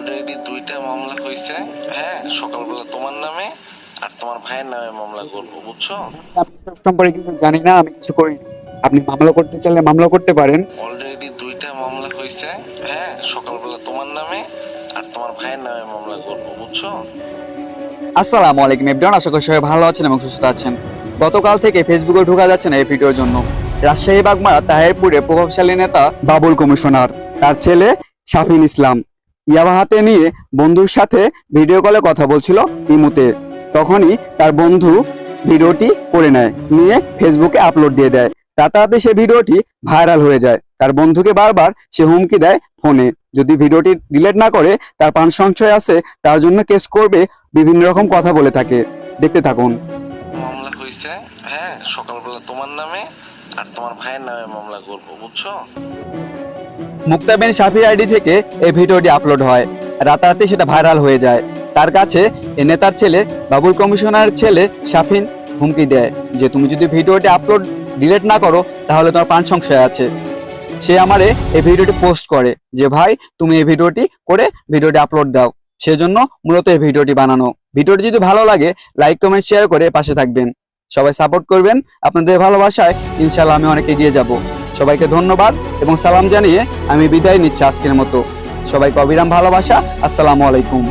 Already দুইটা মামলা হয়েছে। হ্যাঁ, সকালবেলা তোমার নামে আর তোমার ভাইয়ের নামে মামলা করবো, বুঝছো? আমি এসব সম্পর্কে কিছু জানি না, আমি কিছু করিনি। আপনি মামলা করতে চাইলে মামলা করতে পারেন। অলরেডি দুইটা মামলা হয়েছে। হ্যাঁ, সকালবেলা তোমার নামে আর তোমার ভাইয়ের নামে মামলা করবো, বুঝছো? আসসালামু আলাইকুম এভরিওয়ান, আশা করি সবাই ভালো আছেন এবং সুস্থ আছেন। গতকাল থেকে ফেসবুকে ঢোকা যাচ্ছে না এই ভিডিওর জন্য। রাজশাহী বাগমারা তাহেরপুরে প্রভাবশালী নেতা বাবুল কমিশনার, তার ছেলে শাফিন ইসলাম ইয়াবা হাতে নিয়ে বন্ধুর সাথে ভিডিও কলে কথা বলছিল ইমুতে। তখনই তার বন্ধু ভিডিওটি করে নেয়, নিয়ে ফেসবুকে আপলোড দিয়ে দেয়। রাতারাতি সে ভিডিওটি ভাইরাল হয়ে যায়। তার বন্ধুকে বারবার সে হুমকি দেয় ফোনে, যদি ভিডিওটি ডিলিট না করে তার প্রাণ সংশয় আছে, তার জন্য কেস করবে, বিভিন্ন রকম কথা বলে থাকে। দেখতে থাকুন। মামলা হয়েছে। হ্যাঁ, সকালবেলা তোমার নামে আর তোমার ভাইয়ের নামে মামলা করবো, বুঝছো? মুক্তা বিন শাফির আইডি থেকে এই ভিডিওটি আপলোড হয়। রাতারাতি সেটা ভাইরাল হয়ে যায়। তার কাছে এই নেতার ছেলে বাবুল কমিশনারের ছেলে শাফিন হুমকি দেয় যে তুমি যদি ভিডিওটি আপলোড ডিলিট না করো তাহলে তোমার প্রাণ সংশয় আছে। সে আমারে এই ভিডিওটি পোস্ট করে যে ভাই তুমি এই ভিডিওটি করে ভিডিওটি আপলোড দাও। সেজন্য মূলত এই ভিডিওটি বানানো। ভিডিওটি যদি ভালো লাগে লাইক কমেন্ট শেয়ার করে পাশে থাকবেন। সবাই সাপোর্ট করবেন। আপনাদের ভালোবাসায় ইনশাআল্লাহ আমি অনেক এগিয়ে যাব। সবাইকে ধন্যবাদ এবং সালাম জানিয়ে আমি বিদায় নিচ্ছি আজকের মতো। সবাইকে অবিরাম ভালোবাসা। আসসালামু আলাইকুম।